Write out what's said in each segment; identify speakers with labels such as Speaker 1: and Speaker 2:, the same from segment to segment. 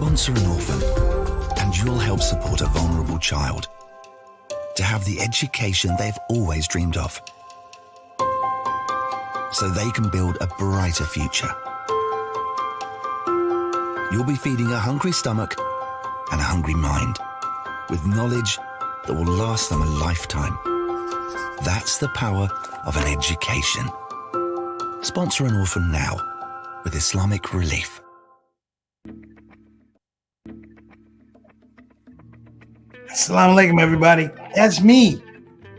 Speaker 1: Sponsor an orphan, and you'll help support a vulnerable child to have the education they've always dreamed of, so they can build a brighter future. You'll be feeding a hungry stomach and a hungry mind with knowledge that will last them a lifetime. That's the power of an education. Sponsor an orphan now with Islamic Relief.
Speaker 2: Assalamu alaikum, everybody. That's me.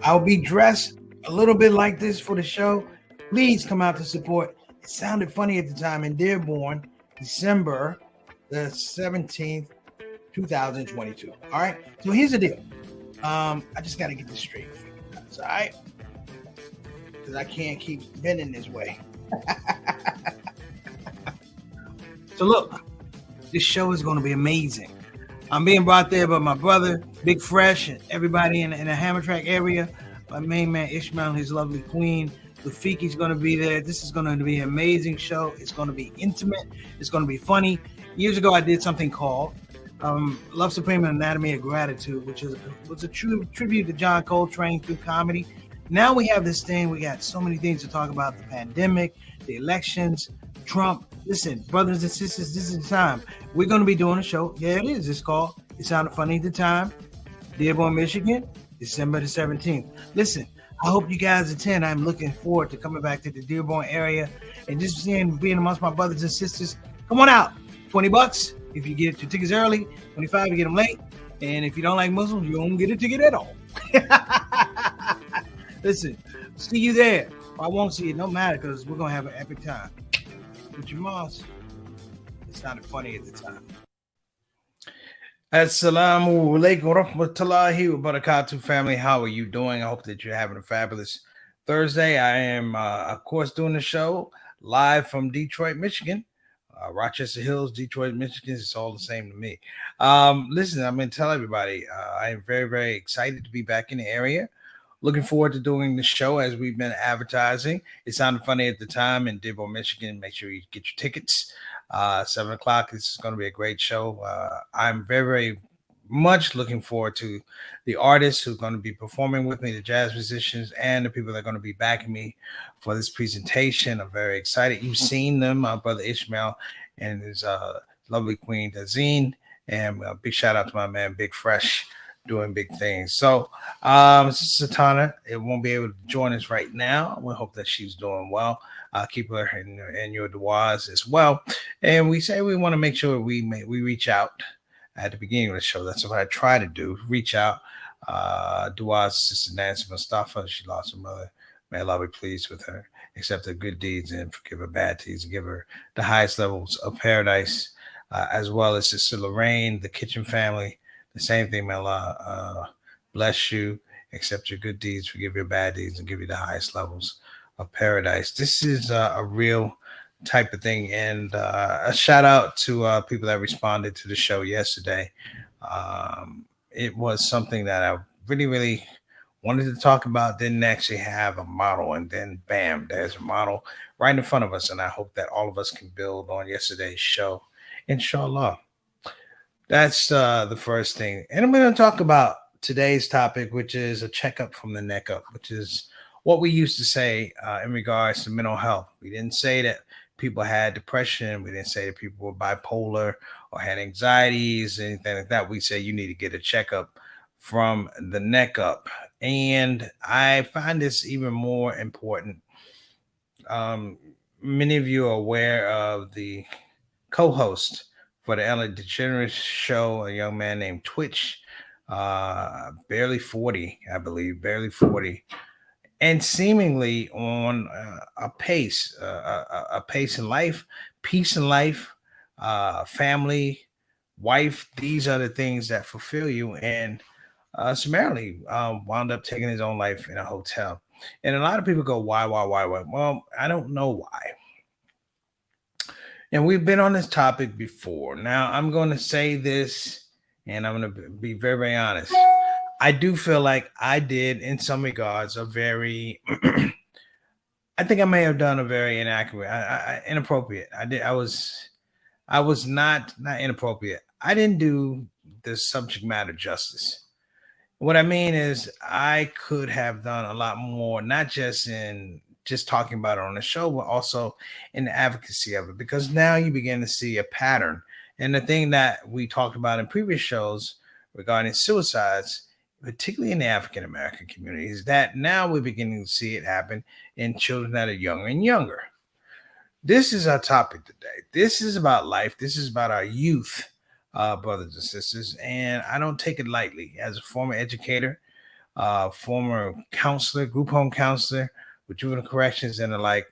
Speaker 2: I'll be dressed a little bit like this for the show. Please come out to support. It sounded funny at the time in Dearborn, December the 17th, 2022. All right. So here's the deal. I just got to get this straight. All right. Because I can't keep bending this way. So look, this show is going to be amazing. I'm being brought there by my brother, Big Fresh, and everybody in the Hammertrack area. My main man, Ishmael, and his lovely queen. Lafiki's going to be there. This is going to be an amazing show. It's going to be intimate. It's going to be funny. Years ago, I did something called Love Supreme and Anatomy of Gratitude, which was a true tribute to John Coltrane through comedy. Now we have this thing. We got so many things to talk about: the pandemic, the elections, Trump. Listen, brothers and sisters, this is the time. We're going to be doing a show. Yeah, it is. It's called It Sounded Funny at the Time, Dearborn, Michigan, December the 17th. Listen, I hope you guys attend. I'm looking forward to coming back to the Dearborn area and just being amongst my brothers and sisters. Come on out. $20 if you get your tickets early. $25 you get them late. And if you don't like Muslims, you don't get a ticket at all. Listen, see you there. I won't see you. No matter, because we're going to have an epic time. With your moms. It sounded funny at the time. Assalamu alaikum rahmatullahi wa barakatuh, family. How are you doing? I hope that you're having a fabulous Thursday. I am, of course, doing the show live from Detroit, Michigan. Rochester Hills, Detroit, Michigan. It's all the same to me. Listen, I'm going to tell everybody I am very, very excited to be back in the area. Looking forward to doing the show as we've been advertising. It sounded funny at the time in Dearborn, Michigan. Make sure you get your tickets. 7 o'clock. This is going to be a great show. I'm very, very much looking forward to the artists who are going to be performing with me, the jazz musicians, and the people that are going to be backing me for this presentation. I'm very excited. You've seen them, my brother Ishmael and his lovely queen, Dazine. And a big shout out to my man, Big Fresh, doing big things. So Satana, it won't be able to join us right now. We hope that she's doing well. Keep her in your duas as well. And we say we want to make sure we reach out at the beginning of the show. That's what I try to do. Reach out. Duas, Sister Nancy Mustafa. She lost her mother. May Allah be pleased with her. Accept her good deeds and forgive her bad deeds and give her the highest levels of paradise. As well as Sister Lorraine, the Kitchen family. The same thing, may Allah bless you, accept your good deeds, forgive your bad deeds, and give you the highest levels of paradise. This is a real type of thing. And a shout out to people that responded to the show yesterday. It was something that I really, really wanted to talk about, didn't actually have a model. And then, bam, there's a model right in front of us. And I hope that all of us can build on yesterday's show, inshallah. That's the first thing. And I'm going to talk about today's topic, which is a checkup from the neck up, which is what we used to say in regards to mental health. We didn't say that people had depression. We didn't say that people were bipolar or had anxieties, anything like that. We say you need to get a checkup from the neck up. And I find this even more important. Many of you are aware of the co-host for the Ellen DeGeneres show, a young man named Twitch, barely 40, I believe, barely 40, and seemingly on a pace in life, peace in life, family, wife. These are the things that fulfill you. And summarily wound up taking his own life in a hotel. And a lot of people go, why? Well, I don't know why. And we've been on this topic before. Now, I'm going to say this, and I'm going to be very, very honest. I do feel like I did, in some regards, a very, I think I may have done a very inaccurate, inappropriate. I was not inappropriate. I didn't do the subject matter justice. What I mean is, I could have done a lot more, not just in just talking about it on the show, but also in the advocacy of it, because now you begin to see a pattern. And the thing that we talked about in previous shows regarding suicides, particularly in the African American community, is that now we're beginning to see it happen in children that are younger and younger. This is our topic today. This is about life. This is about our youth, brothers and sisters. And I don't take it lightly. As a former educator, former counselor, group home counselor with juvenile corrections and the like,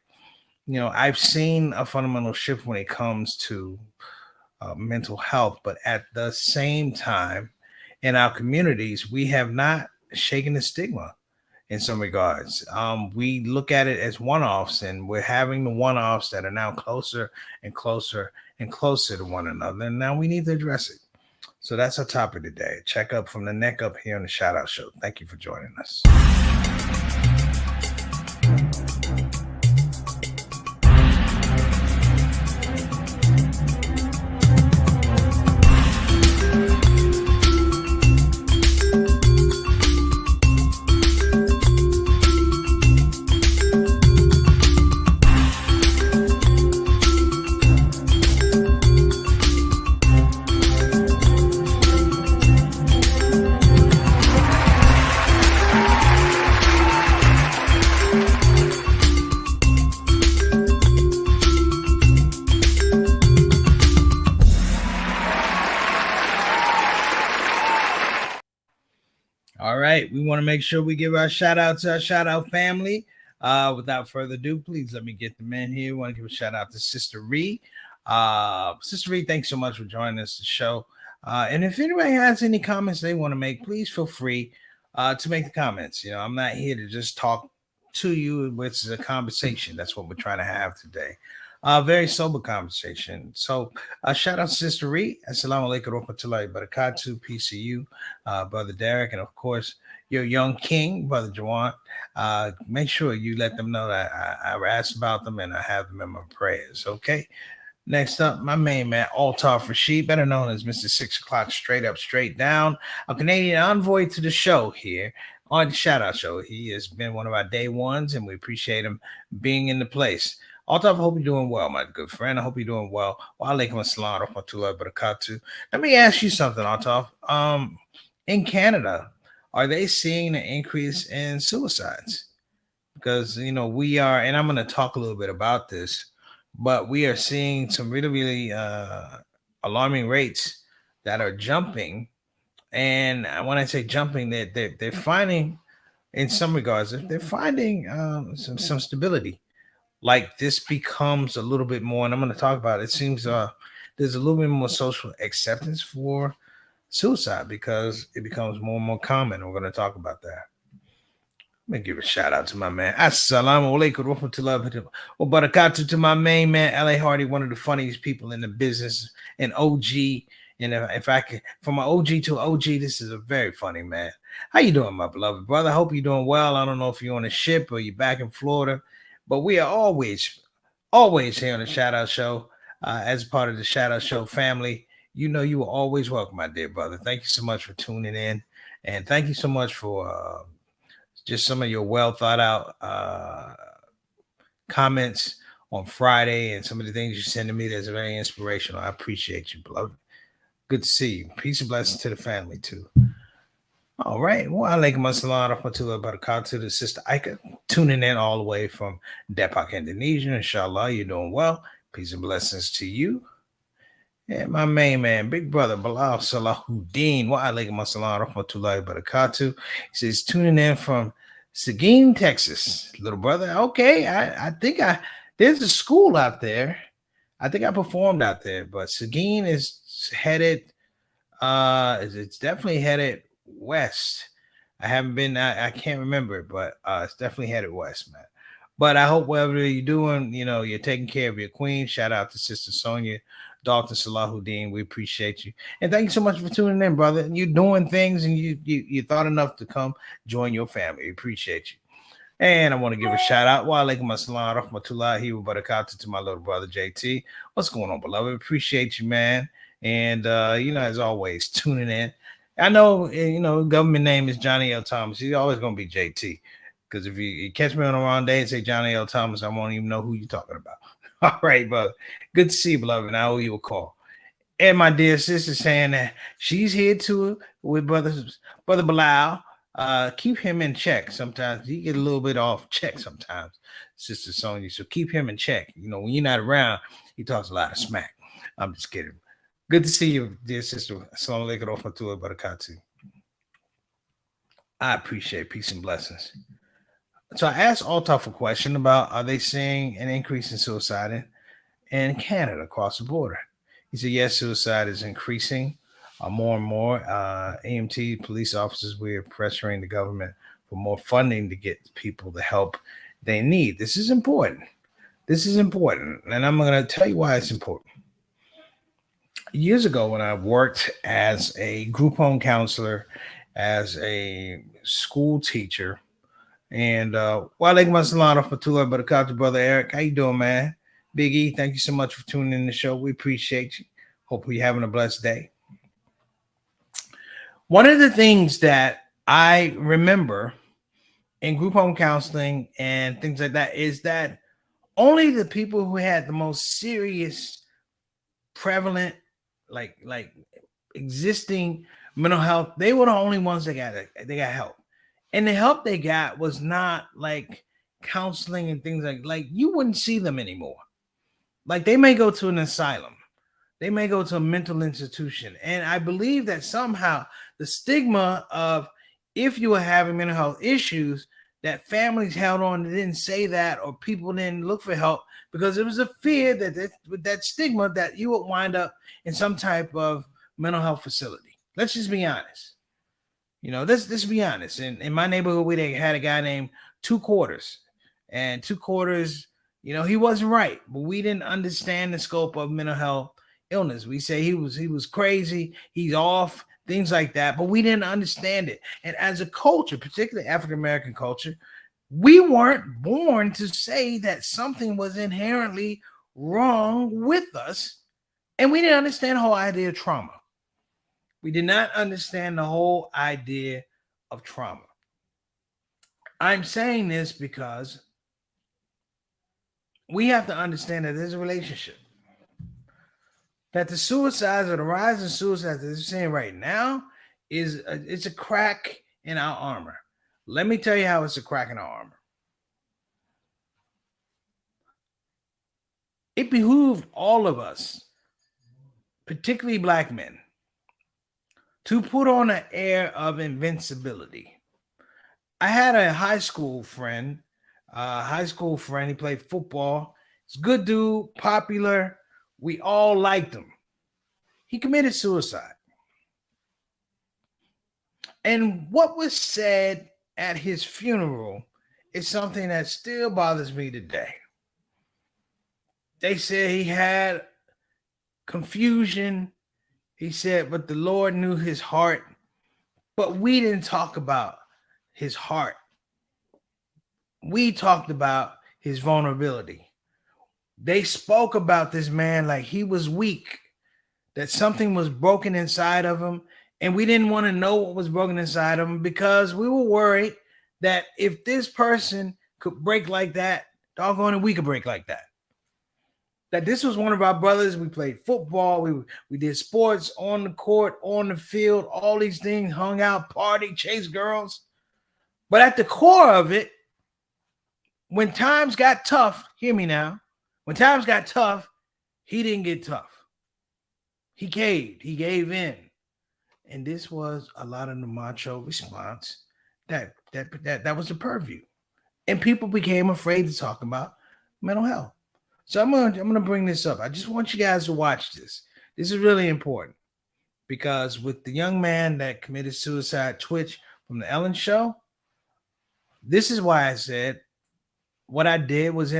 Speaker 2: I've seen a fundamental shift when it comes to mental health. But at the same time, in our communities, we have not shaken the stigma in some regards. We look at it as one offs, and we're having the one offs that are now closer and closer and closer to one another. And now we need to address it. So that's our topic today. Check up from the neck up here on the Shout Out Show. Thank you for joining us. All right, we want to make sure we give our shout out to our shout out family. Without further ado, please let me get the men here. We want to give a shout out to Sister Ree. Sister Ree, thanks so much for joining us to the show. And if anybody has any comments they want to make, please feel free to make the comments. I'm not here to just talk to you, which is a conversation. That's what we're trying to have today. Very sober conversation. So shout out to Sister Ree. Assalamu alaikum wa rahmatullahi wa barakatuh. Peace to you, Brother Derek. And of course, your young king, Brother Jawan. Make sure you let them know that I asked about them and I have them in my prayers. Okay. Next up, my main man, Altaf Rashid, better known as Mr. 6 o'clock, straight up, straight down, a Canadian envoy to the show here on the Shout Out Show. He has been one of our day ones, and we appreciate him being in the place. Altaf, I hope you're doing well, my good friend. I hope you're doing well. Wa alaikum assalam wa rahmatullahi wa barakatuh. Let me ask you something, Altaf. In Canada, are they seeing an increase in suicides? Because, we are, and I'm going to talk a little bit about this, but we are seeing some really, really alarming rates that are jumping. And when I say jumping, they're finding, in some regards, they're finding some stability. Like this becomes a little bit more, and I'm going to talk about it. It seems there's a little bit more social acceptance for suicide because it becomes more and more common. We're going to talk about that. Let me give a shout out to my man. Assalamu alaikum wa rahmatullahi wa barakatuh to my main man, L.A. Hardy, one of the funniest people in the business, an OG. And if I could, from an OG to OG, this is a very funny man. How you doing, my beloved brother? I hope you're doing well. I don't know if you're on a ship or you're back in Florida, but we are always here on the Shout Out Show as part of the Shout Out Show family. You are always welcome, my dear brother. Thank you so much for tuning in, and thank you so much for just some of your well thought out comments on Friday and some of the things you send to me. That's very inspirational. I appreciate you, beloved. Good to see you. Peace and blessings to the family too. All right. Well, alaikum assalam rahmatullahi wa barakatuh to Sister Ika, tuning in all the way from Depok, Indonesia. Inshallah, you're doing well. Peace and blessings to you. And my main man, big brother, Bilal Salahuddin. Wa alaikum assalam rahmatullahi wa barakatuh. He says, tuning in from Seguin, Texas. Little brother. Okay. I think there's a school out there. I think I performed out there, but Seguin is headed, it's definitely headed west. I haven't been, I can't remember it, but it's definitely headed west, man. But I hope whatever you're doing, you're taking care of your queen. Shout out to Sister Sonia Dalton Salahuddin. We appreciate you. And thank you so much for tuning in, brother. You're doing things and you thought enough to come join your family. We appreciate you. And I want to give a shout out. Wa alaikum assalam rahmatullahi wa barakatuh to my little brother JT. What's going on, beloved? Appreciate you, man. And as always, tuning in. I know, government name is Johnny L. Thomas. He's always going to be JT. Because if you catch me on the wrong day and say Johnny L. Thomas, I won't even know who you're talking about. All right, brother. Good to see you, beloved. And I owe you a call. And my dear sister saying that she's here too with brother Bilal. Keep him in check. Sometimes he get a little bit off check sometimes, Sister Sonia. So keep him in check. When you're not around, he talks a lot of smack. I'm just kidding. Good to see you, dear sister. Assalamu alaikum wa rahmatullahi wa barakatuh. I appreciate peace and blessings. So I asked Altaf a question about, are they seeing an increase in suicide in Canada across the border? He said, yes, suicide is increasing more and more. AMT police officers, we're pressuring the government for more funding to get people the help they need. This is important. And I'm going to tell you why it's important. Years ago, when I worked as a group home counselor, as a school teacher, and walaikum assalam rahmatullah barakatuh, brother Eric. How you doing, man? Big E, thank you so much for tuning in the show. We appreciate you. Hope you're having a blessed day. One of the things that I remember in group home counseling and things like that is that only the people who had the most serious, prevalent, like existing mental health, they were the only ones that got help. And the help they got was not like counseling and things like you wouldn't see them anymore. Like they may go to an asylum. They may go to a mental institution. And I believe that somehow the stigma of if you were having mental health issues, that families held on, they didn't say that, or people didn't look for help because it was a fear that with that stigma that you would wind up in some type of mental health facility. Let's just be honest. Let's be honest. In my neighborhood, we had a guy named Two Quarters. And Two Quarters, he wasn't right, but we didn't understand the scope of mental health illness. We say he was crazy, he's off, things like that, but we didn't understand it. And as a culture, particularly African-American culture, we weren't born to say that something was inherently wrong with us. And we didn't understand the whole idea of trauma. We did not understand the whole idea of trauma. I'm saying this because we have to understand that there's a relationship. That the suicides or the rise in suicides that we're seeing right now it's a crack in our armor. Let me tell you how it's a crack in our armor. It behooved all of us, particularly black men, to put on an air of invincibility. I had a high school friend. He played football. He's a good dude, popular. We all liked him. He committed suicide. And what was said at his funeral is something that still bothers me today. They said he had confusion. He said, but the Lord knew his heart. But we didn't talk about his heart. We talked about his vulnerability. They spoke about this man like he was weak, that something was broken inside of him. And we didn't want to know what was broken inside of him because we were worried that if this person could break like that, doggone it, we could break like that. That this was one of our brothers. We played football. We did sports on the court, on the field, all these things, hung out, party, chased girls. But at the core of it, when times got tough, hear me now, when times got tough, he didn't get tough. He caved. He gave in. And this was a lot of the macho response that was the purview. And people became afraid to talk about mental health. So I'm gonna bring this up. I just want you guys to watch this. This is really important because with the young man that committed suicide, Twitch from the Ellen Show, this is why I said what I did was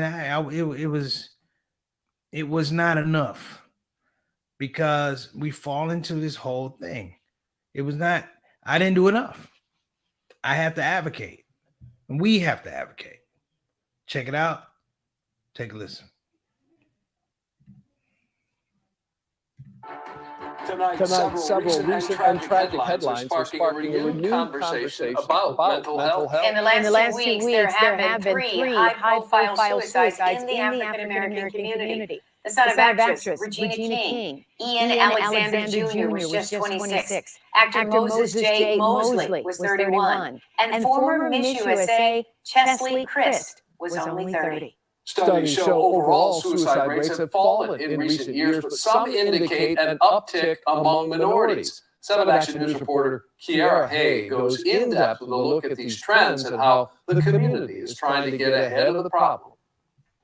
Speaker 2: it was not enough because we fall into this whole thing. It was not. I didn't do enough. I have to advocate, and we have to advocate. Check it out. Take a listen.
Speaker 3: Tonight, several recent and tragic headlines are sparking a renewed conversation about mental health.
Speaker 4: In the last 2 weeks, there have been three high-profile suicides in the African-American community. The son of actress Regina King, Ian Alexander Jr. was just 26. Actor Moses J. Mosley was 31. And former Miss USA Chesley Christ was only 30.
Speaker 3: Studies show overall suicide rates have fallen in recent years, but some indicate an uptick among minorities. 7 Action News reporter Kiara Hay goes in depth with a look at these trends and how the community is trying to get ahead of the problem.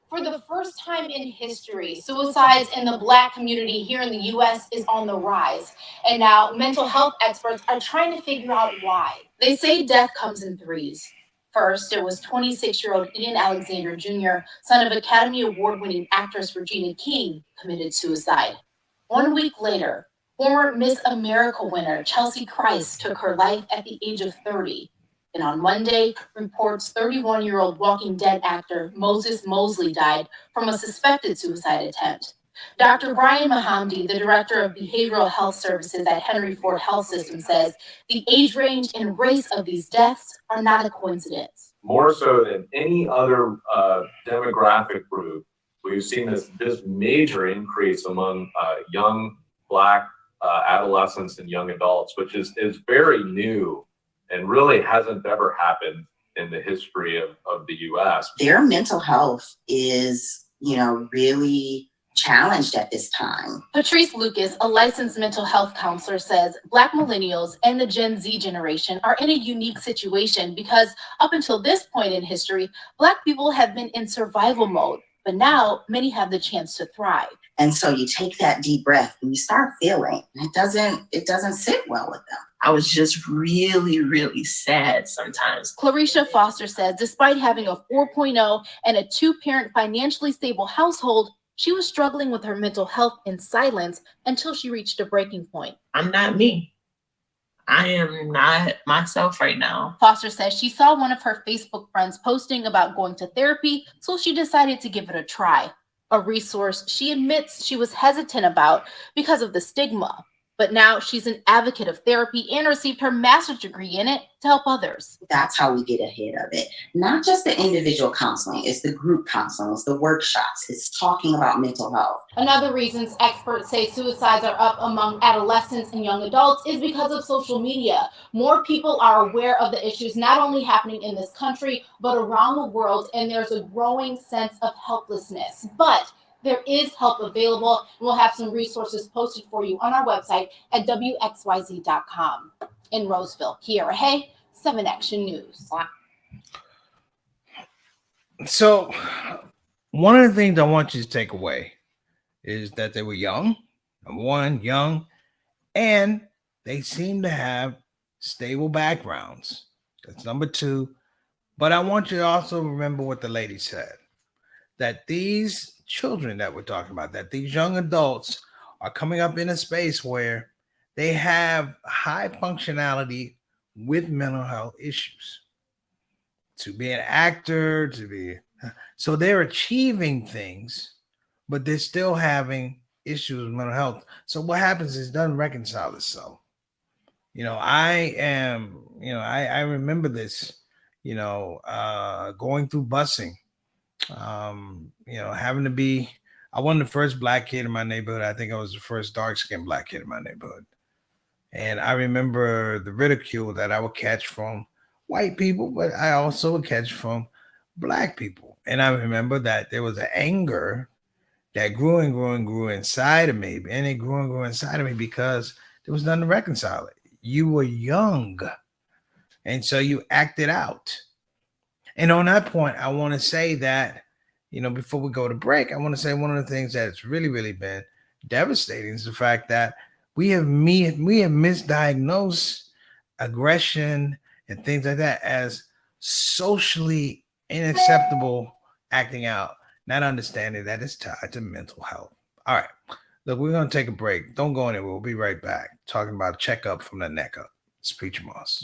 Speaker 5: For the first time in history, suicides in the Black community here in the U.S. is on the rise. And now mental health experts are trying to figure out why. They say death comes in threes. First, it was 26-year-old Ian Alexander Jr., son of Academy Award-winning actress Regina King, committed suicide. 1 week later, former Miss America winner Chelsea Christ took her life at the age of 30. And on Monday, reports 31-year-old Walking Dead actor Moses Mosley died from a suspected suicide attempt. Dr. Brian Mahamdi, the director of behavioral health services at Henry Ford Health System, says the age range and race of these deaths are not a coincidence.
Speaker 6: More so than any other demographic group, we've seen this major increase among young Black adolescents and young adults, which is very new and really hasn't ever happened in the history of the U.S.
Speaker 7: Their mental health is, really challenged at this time.
Speaker 5: Patrice Lucas, a licensed mental health counselor, says Black millennials and the Gen Z generation are in a unique situation because up until this point in history, Black people have been in survival mode, but now many have the chance to thrive.
Speaker 7: And so you take that deep breath and you start feeling, it doesn't sit well with them.
Speaker 8: I was just really, really sad sometimes.
Speaker 5: Clarisha Foster says despite having a 4.0 and a 2-parent financially stable household, she was struggling with her mental health in silence until she reached a breaking point.
Speaker 8: I'm not me. I am not myself right now.
Speaker 5: Foster says she saw one of her Facebook friends posting about going to therapy, so she decided to give it a try. A resource she admits she was hesitant about because of the stigma. But now she's an advocate of therapy and received her master's degree in it to help others.
Speaker 7: That's how we get ahead of it. Not just the individual counseling, it's the group counseling, it's the workshops, it's talking about mental health.
Speaker 5: Another reason experts say suicides are up among adolescents and young adults is because of social media. More people are aware of the issues not only happening in this country, but around the world, and there's a growing sense of helplessness. But there is help available. We'll have some resources posted for you on our website at WXYZ.com. In Roseville, Kiara Hay, 7 Action News.
Speaker 2: So, one of the things I want you to take away is that they were young, number one, young, and they seem to have stable backgrounds. That's number two. But I want you to also remember what the lady said, that these children that we're talking about, that these young adults are coming up in a space where they have high functionality with mental health issues. To be an actor, so they're achieving things, but they're still having issues with mental health. So what happens is it doesn't reconcile itself. I remember this, going through busing. Having to be, I wasn't the first Black kid in my neighborhood. I think I was the first dark-skinned Black kid in my neighborhood. And I remember the ridicule that I would catch from white people, but I also would catch from Black people. And I remember that there was an anger that grew and grew and grew inside of me. And it grew and grew inside of me because there was nothing to reconcile it. You were young. And so you acted out. And on that point, I want to say that, before we go to break, I want to say one of the things that's really, really been devastating is the fact that we have misdiagnosed aggression and things like that as socially unacceptable acting out, not understanding that it's tied to mental health. All right. Look, we're going to take a break. Don't go anywhere. We'll be right back talking about checkup from the neck up. It's Preacher Moss.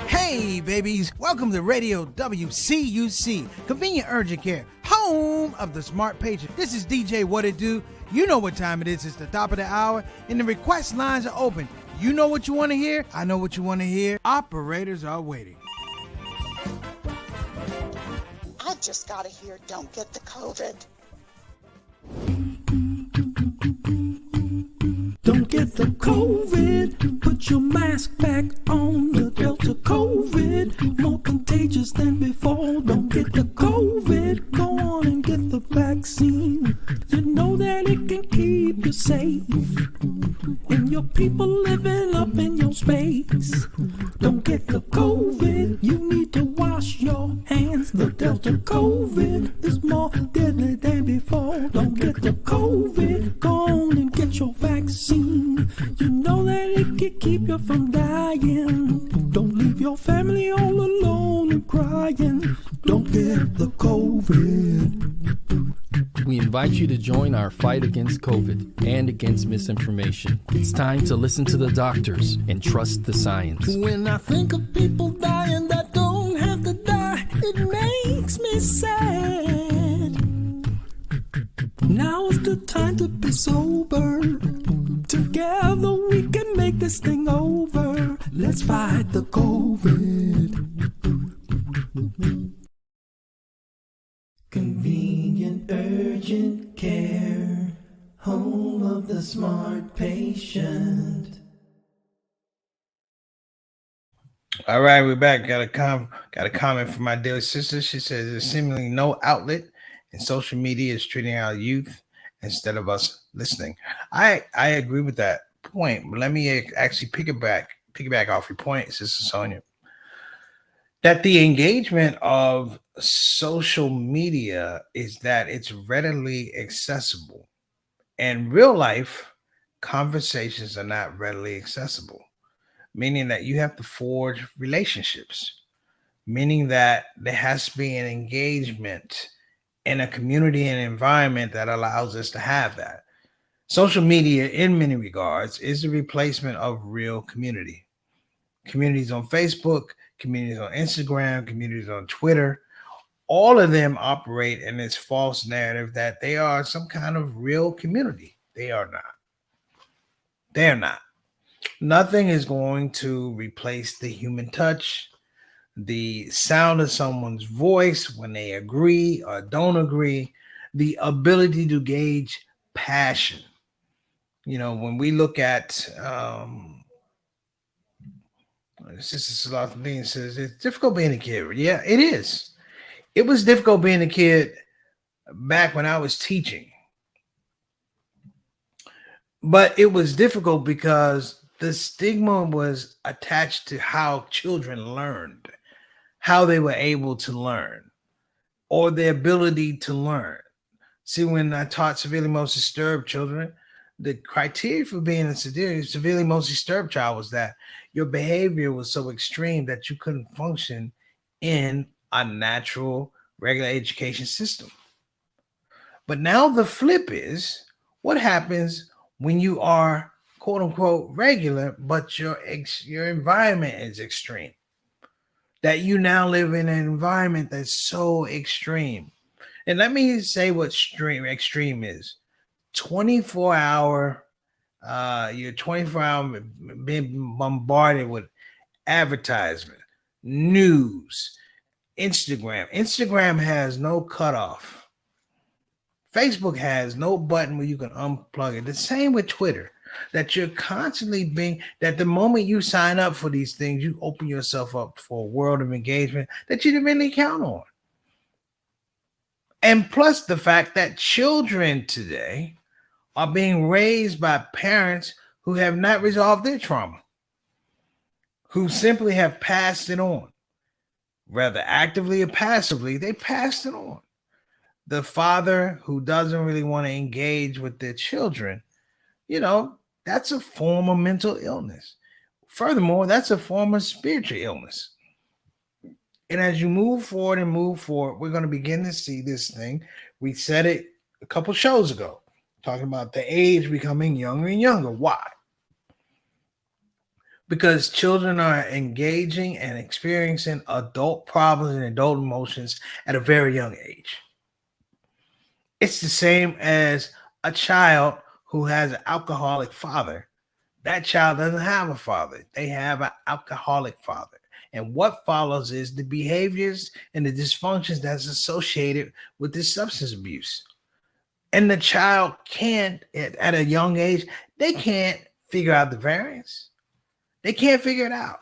Speaker 9: Hey, baby.
Speaker 2: babies. Welcome to Radio WCUC, Convenient Urgent Care, home of the smart patient. This is DJ What It Do. You know what time it is. It's the top of the hour, and the request lines are open. You know what you want to hear? I know what you want to hear. Operators are waiting.
Speaker 9: I just gotta hear "Don't Get the COVID."
Speaker 10: Don't get the COVID. Put your mask back on. The Delta COVID, more contagious than before. Don't get the COVID. Go on and get the vaccine. You know that it can keep you safe, and your people living up in your space. Don't get the COVID. You need to wash your hands. The Delta COVID is more deadly than before. Don't get the COVID. Go on and get your vaccine. You know that it can keep you from dying. Don't leave your family all alone and crying. Don't get the COVID.
Speaker 11: We invite you to join our fight against COVID and against misinformation. It's time to listen to the doctors and trust the science.
Speaker 10: When I think of people dying that don't have to die, it makes me sad. Now's the time to be sober. Together we can make this thing over. Let's fight the COVID. Convenient urgent care, home of the smart patient.
Speaker 2: All right, we're back. Got a comment from my dear sister. She says there's seemingly no outlet, and social media is treating our youth instead of us listening. I agree with that point, but let me actually piggyback off your point, Sister Sonia, that the engagement of social media is that it's readily accessible. In real life, conversations are not readily accessible, meaning that you have to forge relationships, meaning that there has to be an engagement in a community and environment that allows us to have that. Social media, in many regards, is the replacement of real community. Communities on Facebook, communities on Instagram, communities on Twitter, all of them operate in this false narrative that they are some kind of real community. They are not. They are not. Nothing is going to replace the human touch, the sound of someone's voice when they agree or don't agree, the ability to gauge passion. You know, when we look at Sister Salathine says it's difficult being a kid. Yeah, it is. It was difficult being a kid back when I was teaching. But it was difficult because the stigma was attached to how children learned, how they were able to learn, or their ability to learn. See, when I taught severely most disturbed children, the criteria for being a severely most disturbed child was that your behavior was so extreme that you couldn't function in a natural, regular education system. But now the flip is, what happens when you are quote unquote regular, but your environment is extreme? That you now live in an environment that's so extreme. And let me say what extreme is. 24-hour, you're 24-hour being bombarded with advertisement, news, Instagram. Instagram has no cutoff. Facebook has no button where you can unplug it. The same with Twitter, that you're constantly that the moment you sign up for these things, you open yourself up for a world of engagement that you didn't really count on. And plus the fact that children today are being raised by parents who have not resolved their trauma, who simply have passed it on. Whether actively or passively, they passed it on. The father who doesn't really want to engage with their children, you know, that's a form of mental illness. Furthermore, that's a form of spiritual illness. And as you move forward, we're going to begin to see this thing. We said it a couple shows ago, talking about the age becoming younger and younger. Why? because children are engaging and experiencing adult problems and adult emotions at a very young age. It's the same as a child who has an alcoholic father. That child doesn't have a father, they have an alcoholic father. And what follows is the behaviors and the dysfunctions that's associated with this substance abuse. And the child can't, at a young age, they can't figure out the variance. They can't figure it out.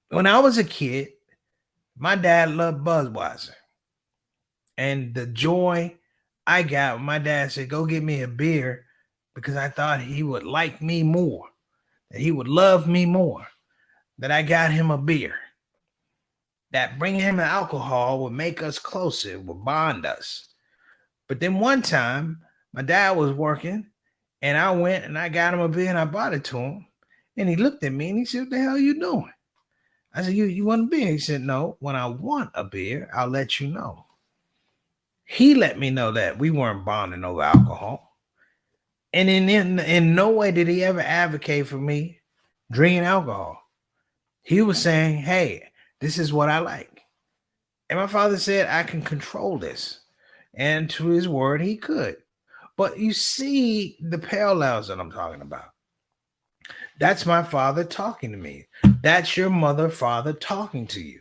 Speaker 2: When I was a kid, my dad loved Budweiser. And the joy I got when my dad said, go get me a beer, because I thought he would like me more, that he would love me more, that I got him a beer. That bringing him alcohol would make us closer, would bond us. But then one time, my dad was working, and I went and I got him a beer and I bought it to him. And he looked at me and he said, what the hell are you doing? I said, you want a beer? He said, no, when I want a beer, I'll let you know. He let me know that we weren't bonding over alcohol. And in no way did he ever advocate for me drinking alcohol. He was saying, hey, this is what I like. And my father said, I can control this. And to his word, he could. But you see the parallels that I'm talking about. That's my father talking to me. That's your mother, father talking to you.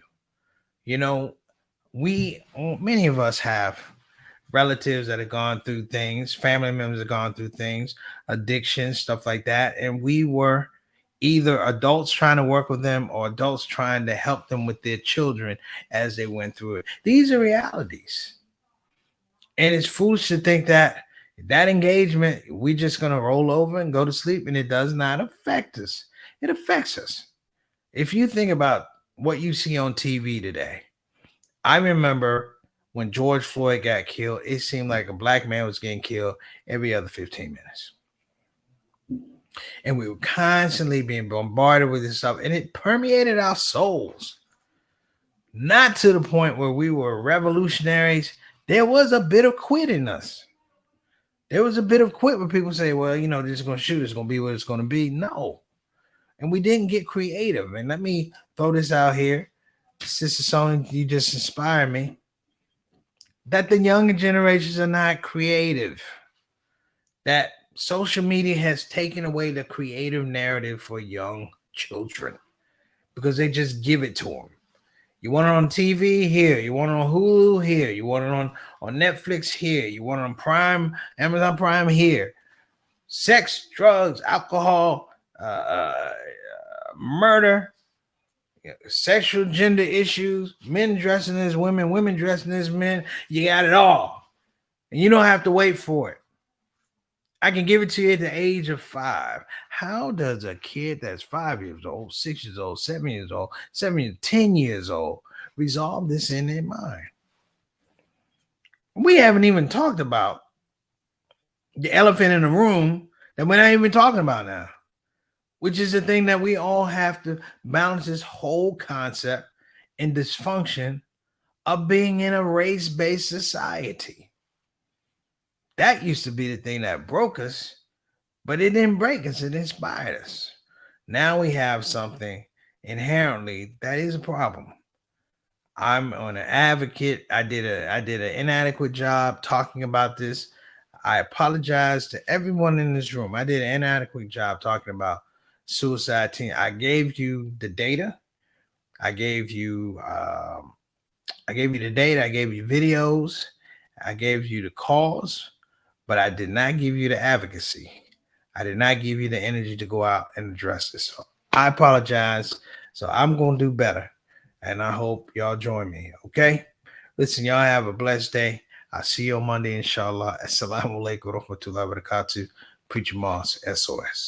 Speaker 2: You know, many of us have relatives that have gone through things, family members have gone through things, addictions, stuff like that. And we were either adults trying to work with them or adults trying to help them with their children as they went through it. These are realities. And it's foolish to think that engagement, we're just going to roll over and go to sleep, and it does not affect us. It affects us. If you think about what you see on TV today, I remember when George Floyd got killed, it seemed like a black man was getting killed every other 15 minutes. And we were constantly being bombarded with this stuff, and it permeated our souls. Not to the point where we were revolutionaries. There was a bit of quit in us. There was a bit of quit where people say, well, you know, they're just going to shoot. It's going to be what it's going to be. No. And we didn't get creative. And let me throw this out here. Sister Sonia, you just inspired me. That the younger generations are not creative. That social media has taken away the creative narrative for young children because they just give it to them. You want it on TV? Here. You want it on Hulu? Here. You want it on Netflix? Here. You want it on Prime, Amazon Prime? Here. Sex, drugs, alcohol, murder, sexual gender issues, men dressing as women, women dressing as men. You got it all. And you don't have to wait for it. I can give it to you at the age of 5. How does a kid that's 5 years old, 6 years old, 7 years old, 10 years old resolve this in their mind? We haven't even talked about the elephant in the room that we're not even talking about now, which is the thing that we all have to balance this whole concept and dysfunction of being in a race-based society. That used to be the thing that broke us, but it didn't break us. It inspired us. Now we have something inherently that is a problem. I'm an advocate. I did an inadequate job talking about this. I apologize to everyone in this room. I did an inadequate job talking about suicide teen. I gave you the data. I gave you the data. I gave you videos. I gave you the cause. But I did not give you the advocacy. I did not give you the energy to go out and address this. So I apologize. So I'm going to do better. And I hope y'all join me. Okay? Listen, y'all have a blessed day. I'll see you on Monday, inshallah. Assalamu alaikum wa rahmatullahi wa barakatuh. Preacher Moss, SOS.